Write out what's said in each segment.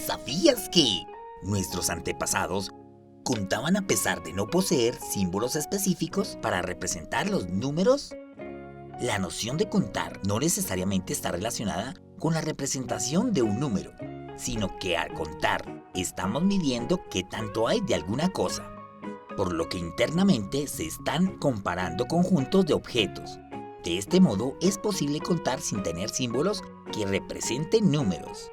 ¿Sabías que nuestros antepasados contaban a pesar de no poseer símbolos específicos para representar los números? La noción de contar no necesariamente está relacionada con la representación de un número, sino que al contar estamos midiendo qué tanto hay de alguna cosa, por lo que internamente se están comparando conjuntos de objetos. De este modo es posible contar sin tener símbolos que representen números.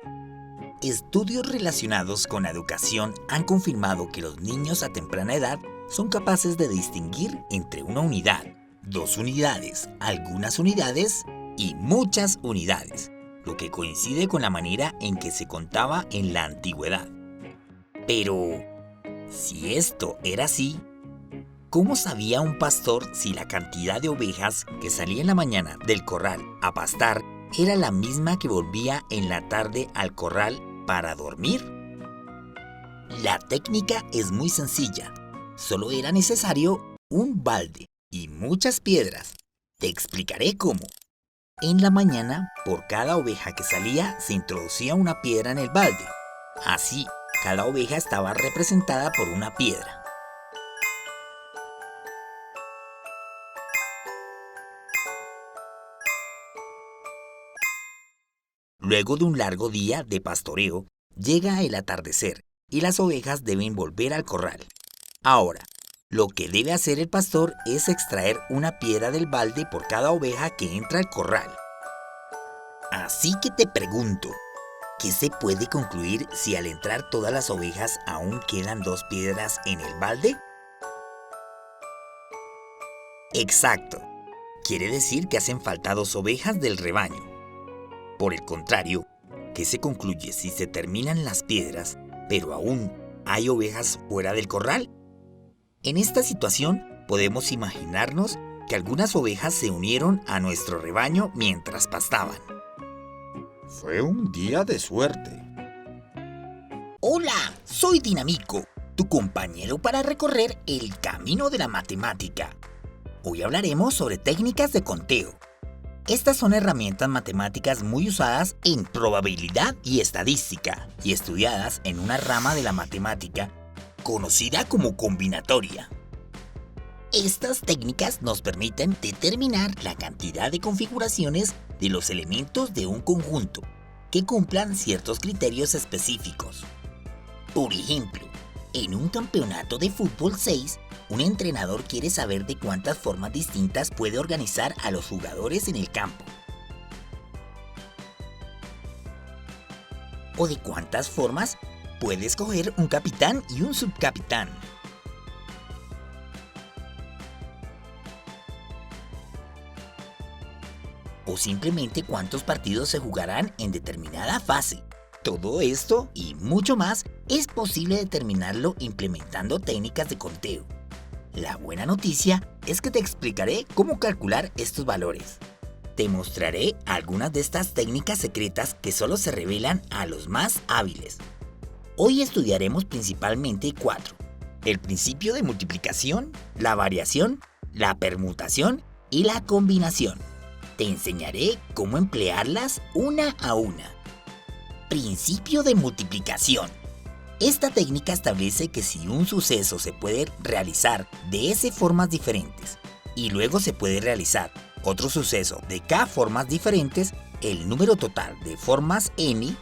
Estudios relacionados con la educación han confirmado que los niños a temprana edad son capaces de distinguir entre una unidad, 2 unidades, algunas unidades y muchas unidades, lo que coincide con la manera en que se contaba en la antigüedad. Pero, si esto era así, ¿cómo sabía un pastor si la cantidad de ovejas que salía en la mañana del corral a pastar era la misma que volvía en la tarde al corral para dormir? La técnica es muy sencilla. Solo era necesario un balde y muchas piedras. Te explicaré cómo. En la mañana, por cada oveja que salía, se introducía una piedra en el balde. Así, cada oveja estaba representada por una piedra. Luego de un largo día de pastoreo, llega el atardecer y las ovejas deben volver al corral. Ahora, lo que debe hacer el pastor es extraer una piedra del balde por cada oveja que entra al corral. Así que te pregunto, ¿qué se puede concluir si al entrar todas las ovejas aún quedan 2 piedras en el balde? Exacto. Quiere decir que hacen falta 2 ovejas del rebaño. Por el contrario, ¿qué se concluye si se terminan las piedras, pero aún hay ovejas fuera del corral? En esta situación, podemos imaginarnos que algunas ovejas se unieron a nuestro rebaño mientras pastaban. Fue un día de suerte. Hola, soy Dinamico, tu compañero para recorrer el camino de la matemática. Hoy hablaremos sobre técnicas de conteo. Estas son herramientas matemáticas muy usadas en probabilidad y estadística y estudiadas en una rama de la matemática conocida como combinatoria. Estas técnicas nos permiten determinar la cantidad de configuraciones de los elementos de un conjunto que cumplan ciertos criterios específicos. Por ejemplo, en un campeonato de fútbol 6, un entrenador quiere saber de cuántas formas distintas puede organizar a los jugadores en el campo. O de cuántas formas puede escoger un capitán y un subcapitán. O simplemente cuántos partidos se jugarán en determinada fase. Todo esto y mucho más es posible determinarlo implementando técnicas de conteo. La buena noticia es que te explicaré cómo calcular estos valores. Te mostraré algunas de estas técnicas secretas que solo se revelan a los más hábiles. Hoy estudiaremos principalmente 4. El principio de multiplicación, la variación, la permutación y la combinación. Te enseñaré cómo emplearlas una a una. Principio de multiplicación. Esta técnica establece que si un suceso se puede realizar de S formas diferentes y luego se puede realizar otro suceso de K formas diferentes, el número total de formas N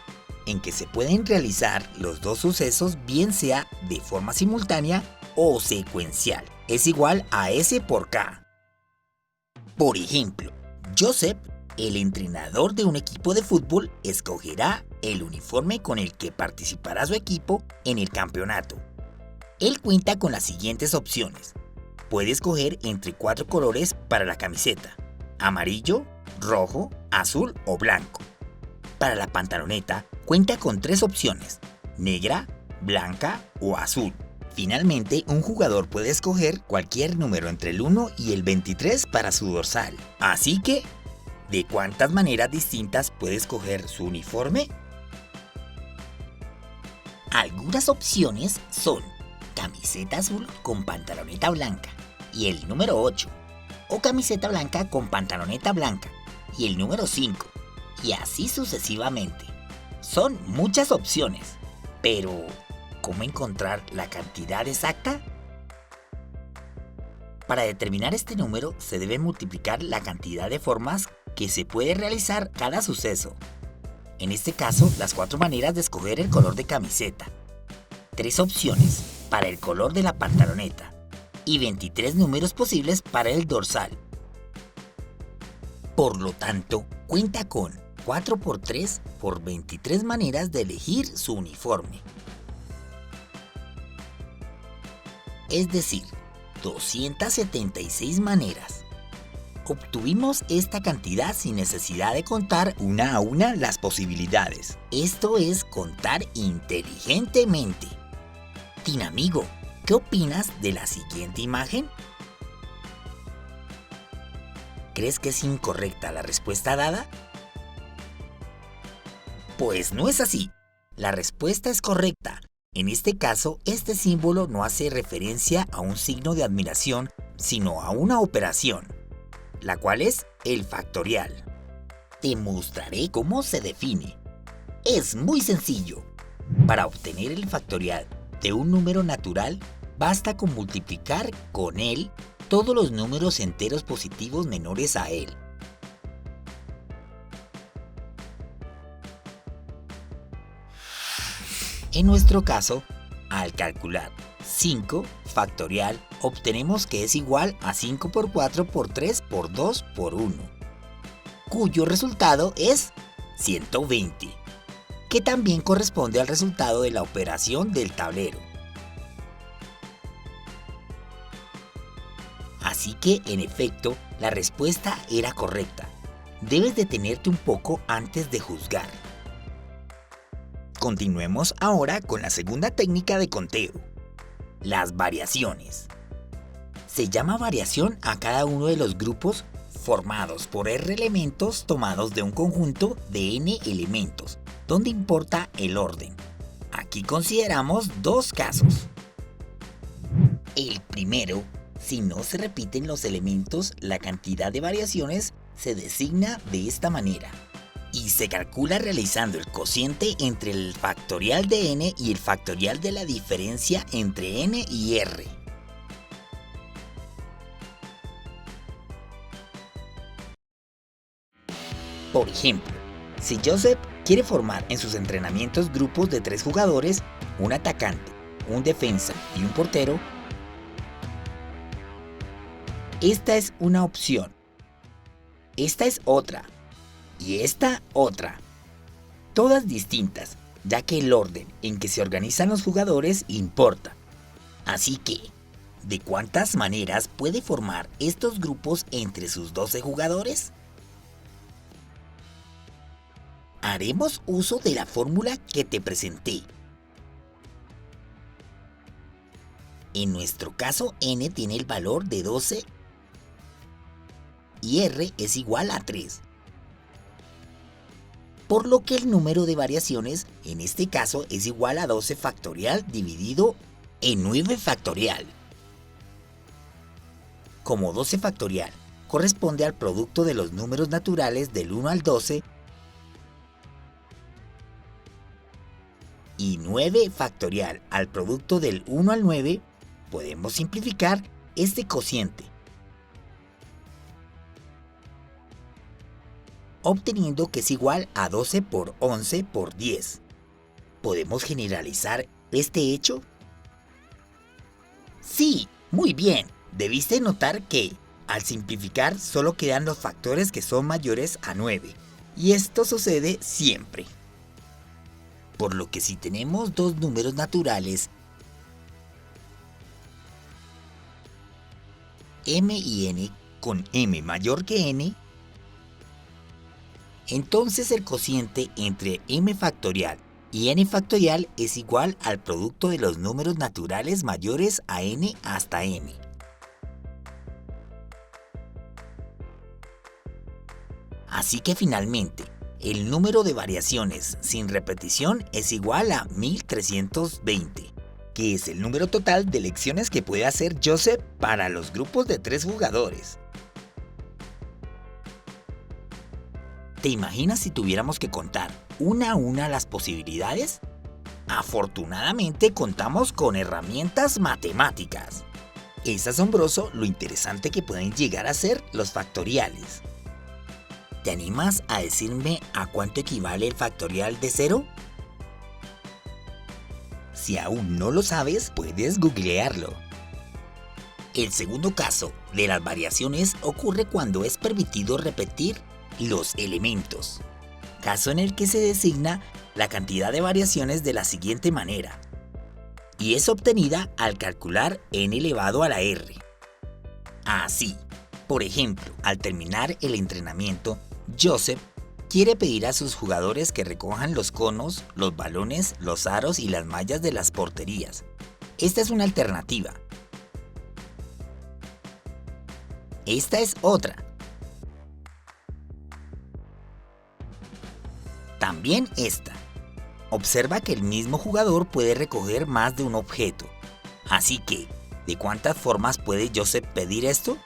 en que se pueden realizar los 2 sucesos, bien sea de forma simultánea o secuencial, es igual a S por K. Por ejemplo, Joseph, el entrenador de un equipo de fútbol, escogerá el uniforme con el que participará su equipo en el campeonato. Él cuenta con las siguientes opciones. Puede escoger entre 4 colores para la camiseta: amarillo, rojo, azul o blanco. Para la pantaloneta, cuenta con 3 opciones: negra, blanca o azul. Finalmente, un jugador puede escoger cualquier número entre el 1 y el 23 para su dorsal. Así que, ¿de cuántas maneras distintas puede escoger su uniforme? Algunas opciones son camiseta azul con pantaloneta blanca y el número 8, o camiseta blanca con pantaloneta blanca y el número 5, y así sucesivamente. Son muchas opciones. Pero, ¿cómo encontrar la cantidad exacta? Para determinar este número se debe multiplicar la cantidad de formas que se puede realizar cada suceso. En este caso, las 4 maneras de escoger el color de camiseta, 3 opciones para el color de la pantaloneta y 23 números posibles para el dorsal. Por lo tanto, cuenta con 4 por 3 por 23 maneras de elegir su uniforme. Es decir, 276 maneras. Obtuvimos esta cantidad sin necesidad de contar una a una las posibilidades. Esto es contar inteligentemente. Tinamigo, ¿qué opinas de la siguiente imagen? ¿Crees que es incorrecta la respuesta dada? Pues no es así. La respuesta es correcta. En este caso, este símbolo no hace referencia a un signo de admiración, sino a una operación, la cual es el factorial. Te mostraré cómo se define. Es muy sencillo. Para obtener el factorial de un número natural, basta con multiplicar con él todos los números enteros positivos menores a él. En nuestro caso, al calcular 5 factorial, obtenemos que es igual a 5 por 4 por 3 por 2 por 1, cuyo resultado es 120, que también corresponde al resultado de la operación del tablero. Así que, en efecto, la respuesta era correcta. Debes detenerte un poco antes de juzgar. Continuemos ahora con la segunda técnica de conteo, las variaciones. Se llama variación a cada uno de los grupos formados por R elementos tomados de un conjunto de N elementos, donde importa el orden. Aquí consideramos 2 casos. El primero, si no se repiten los elementos, la cantidad de variaciones se designa de esta manera y se calcula realizando el cociente entre el factorial de n y el factorial de la diferencia entre n y r. Por ejemplo, si Joseph quiere formar en sus entrenamientos grupos de 3 jugadores, un atacante, un defensa y un portero, esta es una opción. Esta es otra. Y esta otra. Todas distintas, ya que el orden en que se organizan los jugadores importa. Así que, ¿de cuántas maneras puede formar estos grupos entre sus 12 jugadores? Haremos uso de la fórmula que te presenté. En nuestro caso, n tiene el valor de 12 y r es igual a 3. Por lo que el número de variaciones en este caso es igual a 12 factorial dividido en 9 factorial. Como 12 factorial corresponde al producto de los números naturales del 1 al 12 y 9 factorial al producto del 1 al 9, podemos simplificar este cociente, obteniendo que es igual a 12 por 11 por 10. ¿Podemos generalizar este hecho? Sí, muy bien. Debiste notar que, al simplificar, solo quedan los factores que son mayores a 9. Y esto sucede siempre. Por lo que si tenemos dos números naturales, m y n, con m mayor que n, entonces el cociente entre m factorial y n factorial es igual al producto de los números naturales mayores a n hasta n. Así que finalmente, el número de variaciones sin repetición es igual a 1320, que es el número total de lecciones que puede hacer Joseph para los grupos de 3 jugadores. ¿Te imaginas si tuviéramos que contar una a una las posibilidades? afortunadamente contamos con herramientas matemáticas. Es asombroso lo interesante que pueden llegar a ser los factoriales. ¿Te animas a decirme a cuánto equivale el factorial de 0? Si aún no lo sabes, puedes googlearlo. El segundo caso de las variaciones ocurre cuando es permitido repetir los elementos, caso en el que se designa la cantidad de variaciones de la siguiente manera, y es obtenida al calcular n elevado a la r. Así, por ejemplo, al terminar el entrenamiento, Joseph quiere pedir a sus jugadores que recojan los conos, los balones, los aros y las mallas de las porterías. Esta es una alternativa. Esta es otra. También esta. Observa que el mismo jugador puede recoger más de un objeto. Así que, ¿de cuántas formas puede Joseph pedir esto?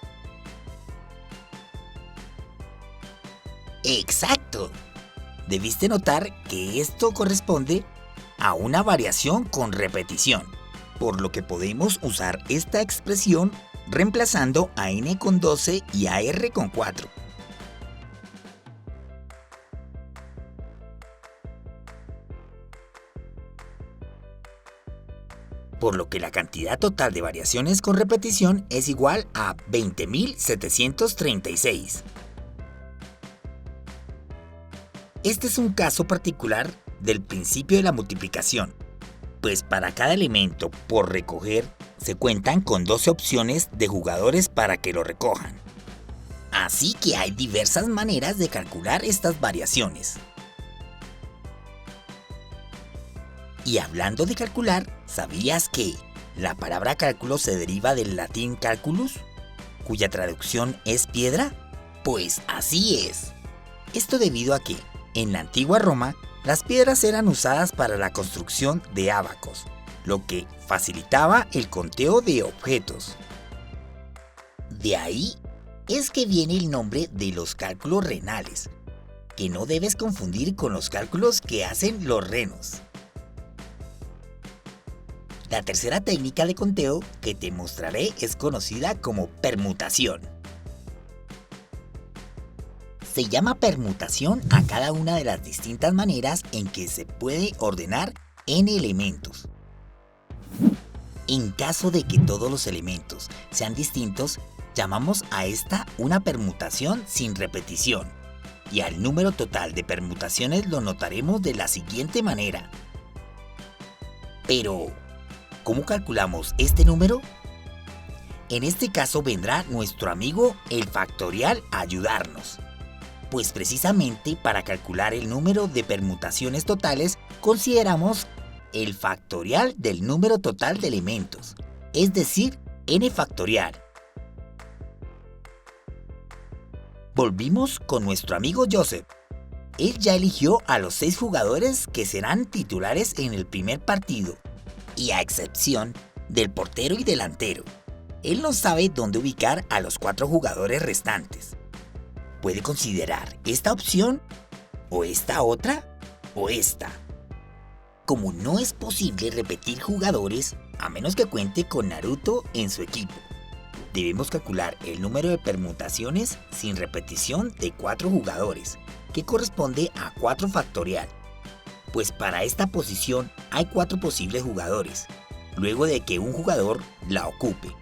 ¡Exacto! Debiste notar que esto corresponde a una variación con repetición, por lo que podemos usar esta expresión reemplazando a n con 12 y a r con 4. Por lo que la cantidad total de variaciones con repetición es igual a 20.736. Este es un caso particular del principio de la multiplicación, pues para cada elemento por recoger se cuentan con 12 opciones de jugadores para que lo recojan. Así que hay diversas maneras de calcular estas variaciones. Y hablando de calcular, ¿sabías que la palabra cálculo se deriva del latín calculus, cuya traducción es piedra? Pues así es. Esto debido a que, en la antigua Roma, las piedras eran usadas para la construcción de ábacos, lo que facilitaba el conteo de objetos. De ahí es que viene el nombre de los cálculos renales, que no debes confundir con los cálculos que hacen los renos. La tercera técnica de conteo que te mostraré es conocida como permutación. Se llama permutación a cada una de las distintas maneras en que se puede ordenar n elementos. En caso de que todos los elementos sean distintos, llamamos a esta una permutación sin repetición, y al número total de permutaciones lo notaremos de la siguiente manera. Pero, ¿cómo calculamos este número? En este caso vendrá nuestro amigo el factorial a ayudarnos. Pues precisamente para calcular el número de permutaciones totales consideramos el factorial del número total de elementos, es decir, n factorial. Volvimos con nuestro amigo Joseph. Él ya eligió a los 6 jugadores que serán titulares en el primer partido, y a excepción del portero y delantero. Él no sabe dónde ubicar a los 4 jugadores restantes. Puede considerar esta opción, o esta otra, o esta. Como no es posible repetir jugadores, a menos que cuente con Naruto en su equipo, debemos calcular el número de permutaciones sin repetición de 4 jugadores, que corresponde a 4 factorial. Pues para esta posición hay 4 posibles jugadores, luego de que un jugador la ocupe.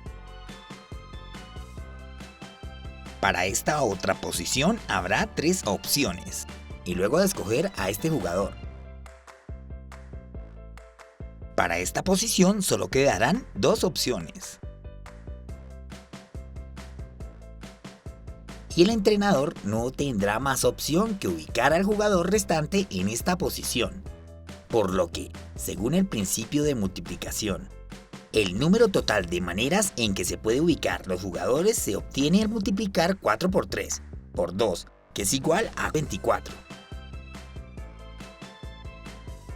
Para esta otra posición habrá 3 opciones, y luego de escoger a este jugador. Para esta posición solo quedarán 2 opciones. Y el entrenador no tendrá más opción que ubicar al jugador restante en esta posición. Por lo que, según el principio de multiplicación, el número total de maneras en que se puede ubicar los jugadores se obtiene al multiplicar 4 por 3, por 2, que es igual a 24.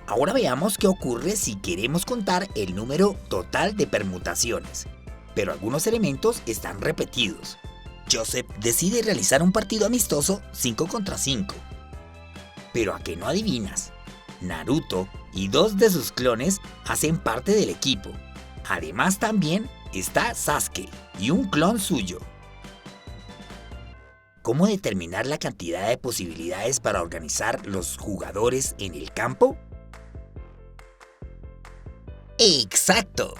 Ahora veamos qué ocurre si queremos contar el número total de permutaciones, pero algunos elementos están repetidos. Joseph decide realizar un partido amistoso 5 contra 5. Pero ¿a qué no adivinas? Naruto y 2 de sus clones hacen parte del equipo. Además también está Sasuke y un clon suyo. ¿Cómo determinar la cantidad de posibilidades para organizar los jugadores en el campo? ¡Exacto!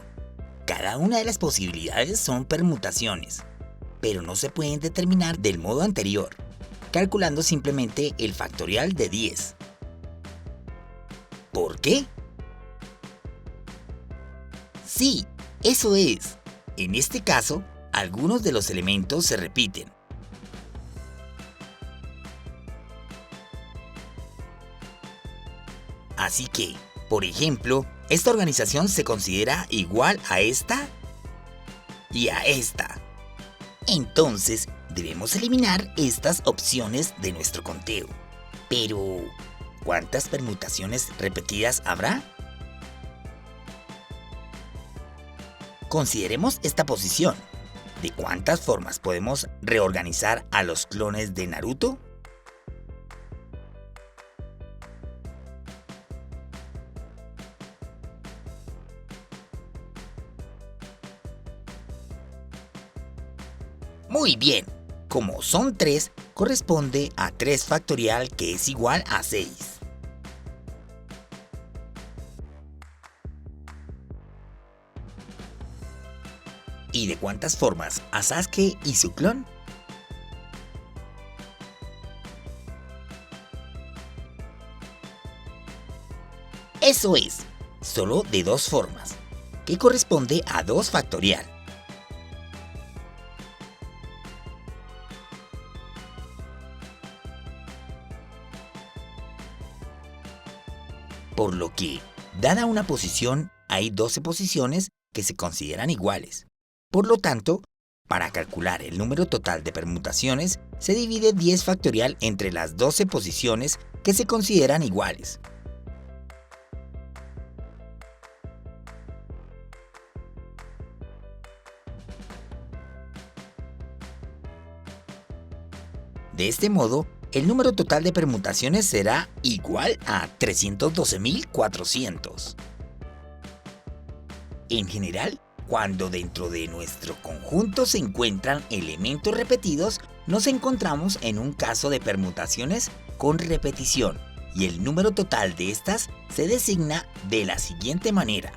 Cada una de las posibilidades son permutaciones, pero no se pueden determinar del modo anterior, calculando simplemente el factorial de 10. ¿Por qué? Sí, eso es. En este caso, algunos de los elementos se repiten. Así que, por ejemplo, esta organización se considera igual a esta y a esta. Entonces, debemos eliminar estas opciones de nuestro conteo. Pero, ¿cuántas permutaciones repetidas habrá? Consideremos esta posición. ¿De cuántas formas podemos reorganizar a los clones de Naruto? Muy bien, como son 3, corresponde a 3 factorial que es igual a 6. ¿Y de cuántas formas a Sasuke y su clon? Eso es, solo de 2 formas, que corresponde a 2 factorial. Por lo que, dada una posición, hay 12 posiciones que se consideran iguales. Por lo tanto, para calcular el número total de permutaciones, se divide 10 factorial entre las 12 posiciones que se consideran iguales. De este modo, el número total de permutaciones será igual a 312.400. En general, cuando dentro de nuestro conjunto se encuentran elementos repetidos, nos encontramos en un caso de permutaciones con repetición y el número total de estas se designa de la siguiente manera,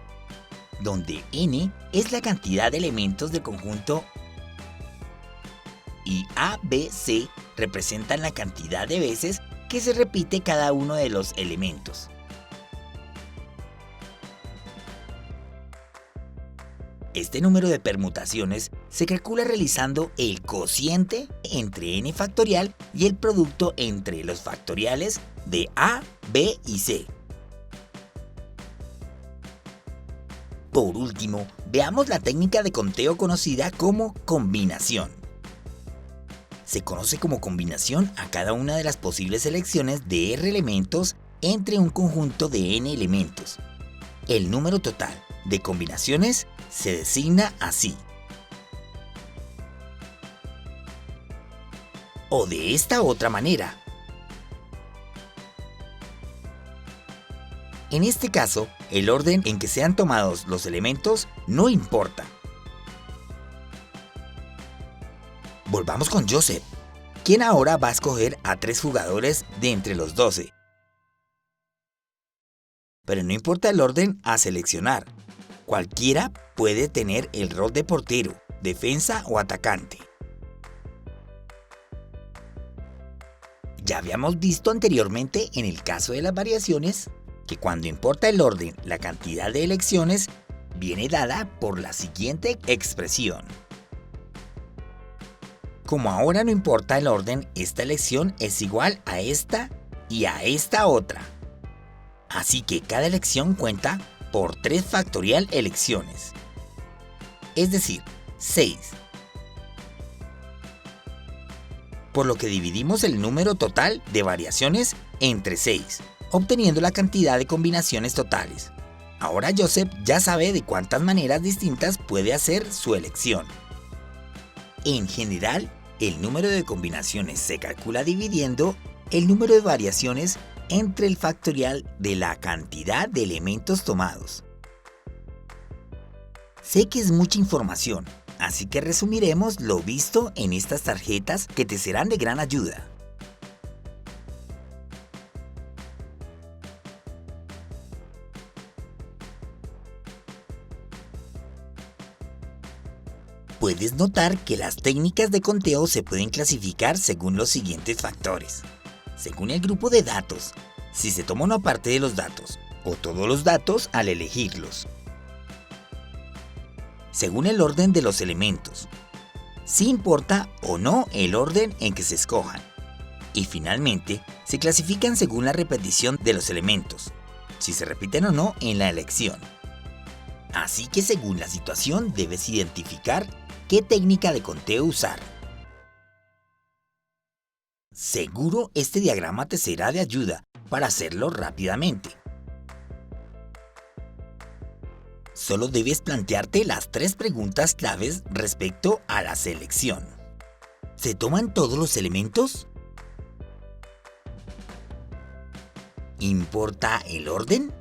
donde n es la cantidad de elementos del conjunto y A, B, C representan la cantidad de veces que se repite cada uno de los elementos. Este número de permutaciones se calcula realizando el cociente entre n factorial y el producto entre los factoriales de A, B y C. Por último, veamos la técnica de conteo conocida como combinación. Se conoce como combinación a cada una de las posibles selecciones de R elementos entre un conjunto de n elementos. El número total de combinaciones se designa así. O de esta otra manera. En este caso, el orden en que sean tomados los elementos no importa. Volvamos con Joseph, quien ahora va a escoger a 3 jugadores de entre los 12. Pero no importa el orden a seleccionar. Cualquiera puede tener el rol de portero, defensa o atacante. Ya habíamos visto anteriormente en el caso de las variaciones que cuando importa el orden, la cantidad de elecciones viene dada por la siguiente expresión. Como ahora no importa el orden, esta elección es igual a esta y a esta otra. Así que cada elección cuenta por 3 factorial elecciones. Es decir, 6. Por lo que dividimos el número total de variaciones entre 6, obteniendo la cantidad de combinaciones totales. Ahora Joseph ya sabe de cuántas maneras distintas puede hacer su elección. En general, el número de combinaciones se calcula dividiendo el número de variaciones entre el factorial de la cantidad de elementos tomados. Sé que es mucha información, así que resumiremos lo visto en estas tarjetas que te serán de gran ayuda. Puedes notar que las técnicas de conteo se pueden clasificar según los siguientes factores. Según el grupo de datos, si se toma una parte de los datos o todos los datos al elegirlos. Según el orden de los elementos, si importa o no el orden en que se escojan. Y finalmente, se clasifican según la repetición de los elementos, si se repiten o no en la elección. Así que según la situación debes identificar qué técnica de conteo usar. Seguro este diagrama te será de ayuda para hacerlo rápidamente. Solo debes plantearte las 3 preguntas claves respecto a la selección. ¿Se toman todos los elementos? ¿Importa el orden?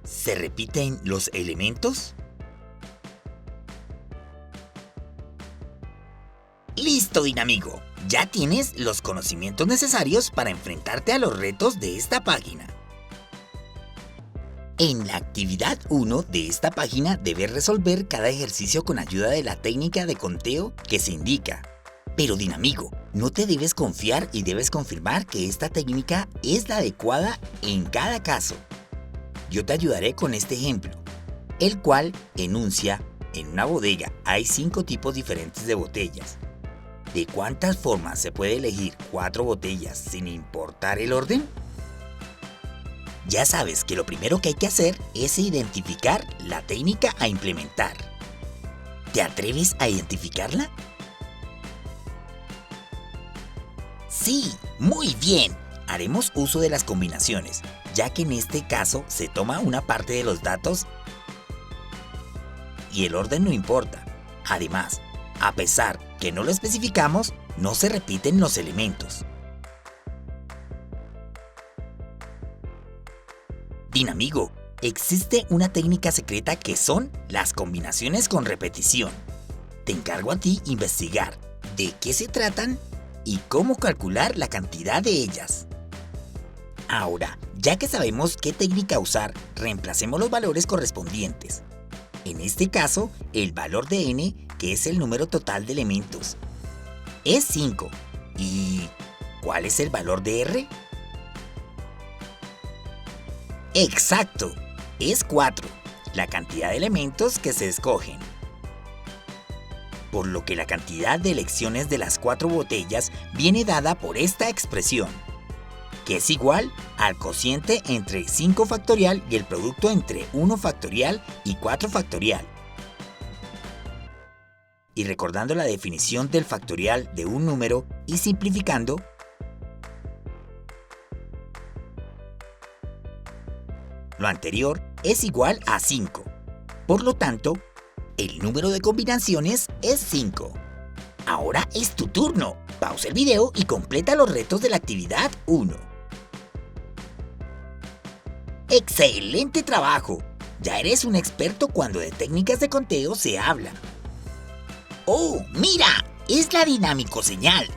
¿Se repiten los elementos? ¡Listo, Dinamigo! Ya tienes los conocimientos necesarios para enfrentarte a los retos de esta página. En la actividad 1 de esta página debes resolver cada ejercicio con ayuda de la técnica de conteo que se indica. Pero Dinamigo, no te debes confiar y debes confirmar que esta técnica es la adecuada en cada caso. Yo te ayudaré con este ejemplo, el cual enuncia: en una bodega hay 5 tipos diferentes de botellas. ¿De cuántas formas se puede elegir 4 botellas sin importar el orden? Ya sabes que lo primero que hay que hacer es identificar la técnica a implementar. ¿Te atreves a identificarla? Sí, muy bien. Haremos uso de las combinaciones, ya que en este caso se toma una parte de los datos y el orden no importa. Además, a pesar que no lo especificamos, no se repiten los elementos. Dinamigo, existe una técnica secreta que son las combinaciones con repetición. Te encargo a ti investigar de qué se tratan y cómo calcular la cantidad de ellas. Ahora, ya que sabemos qué técnica usar, reemplacemos los valores correspondientes. En este caso, el valor de n, que es el número total de elementos, es 5. ¿Y cuál es el valor de r? ¡Exacto! Es 4, la cantidad de elementos que se escogen. Por lo que la cantidad de elecciones de las 4 botellas viene dada por esta expresión, que es igual al cociente entre 5 factorial y el producto entre 1 factorial y 4 factorial. Y recordando la definición del factorial de un número y simplificando, lo anterior es igual a 5. Por lo tanto, el número de combinaciones es 5. Ahora es tu turno. Pausa el video y completa los retos de la actividad 1. ¡Excelente trabajo! Ya eres un experto cuando de técnicas de conteo se habla. ¡Oh, mira! Es la dinámico señal.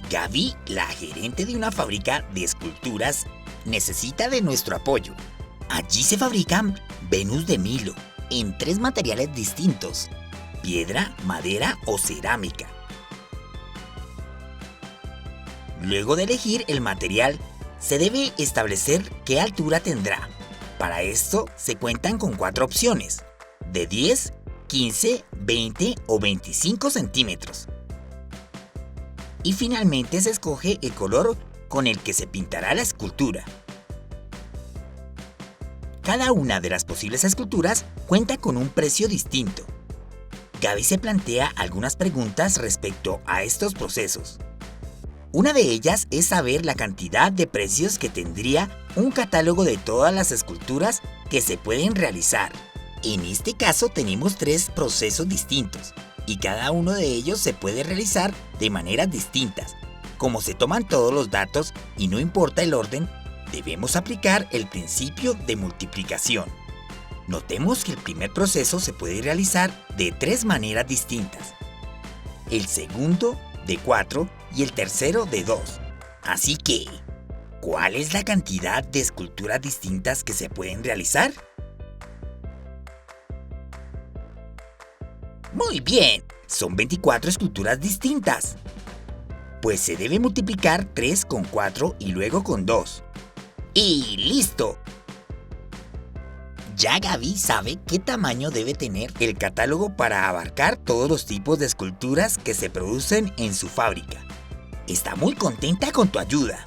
Gaby, la gerente de una fábrica de esculturas, necesita de nuestro apoyo. Allí se fabrican Venus de Milo en 3 materiales distintos: piedra, madera o cerámica. Luego de elegir el material, se debe establecer qué altura tendrá. Para esto se cuentan con 4 opciones: de 10, 15, 20 o 25 centímetros. Y finalmente se escoge el color con el que se pintará la escultura. Cada una de las posibles esculturas cuenta con un precio distinto. Gaby se plantea algunas preguntas respecto a estos procesos. Una de ellas es saber la cantidad de precios que tendría un catálogo de todas las esculturas que se pueden realizar. En este caso tenemos 3 procesos distintos y cada uno de ellos se puede realizar de maneras distintas. Como se toman todos los datos y no importa el orden, debemos aplicar el principio de multiplicación. Notemos que el primer proceso se puede realizar de 3 maneras distintas. El segundo de 4 y el tercero de 2. Así que, ¿cuál es la cantidad de esculturas distintas que se pueden realizar? Muy bien, son 24 esculturas distintas. Pues se debe multiplicar 3 con 4 y luego con 2. ¡Y listo! Ya Gaby sabe qué tamaño debe tener el catálogo para abarcar todos los tipos de esculturas que se producen en su fábrica. Está muy contenta con tu ayuda.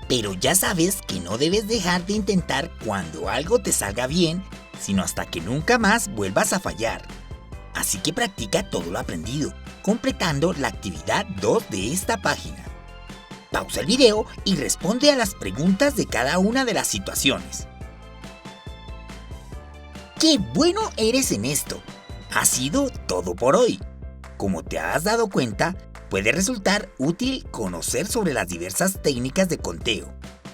Pero ya sabes que no debes dejar de intentar cuando algo te salga bien, sino hasta que nunca más vuelvas a fallar. Así que practica todo lo aprendido, completando la actividad 2 de esta página. Pausa el video y responde a las preguntas de cada una de las situaciones. ¡Qué bueno eres en esto! Ha sido todo por hoy. Como te has dado cuenta, puede resultar útil conocer sobre las diversas técnicas de conteo.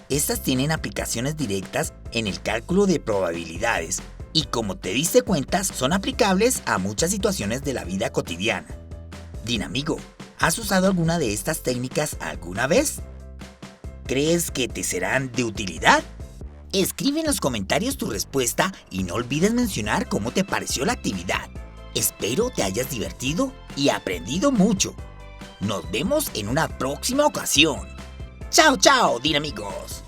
Estas tienen aplicaciones directas en el cálculo de probabilidades y, como te diste cuenta, son aplicables a muchas situaciones de la vida cotidiana. Dinamigo, ¿has usado alguna de estas técnicas alguna vez? ¿Crees que te serán de utilidad? Escribe en los comentarios tu respuesta y no olvides mencionar cómo te pareció la actividad. Espero te hayas divertido y aprendido mucho. Nos vemos en una próxima ocasión. ¡Chao, chao, dinamigos!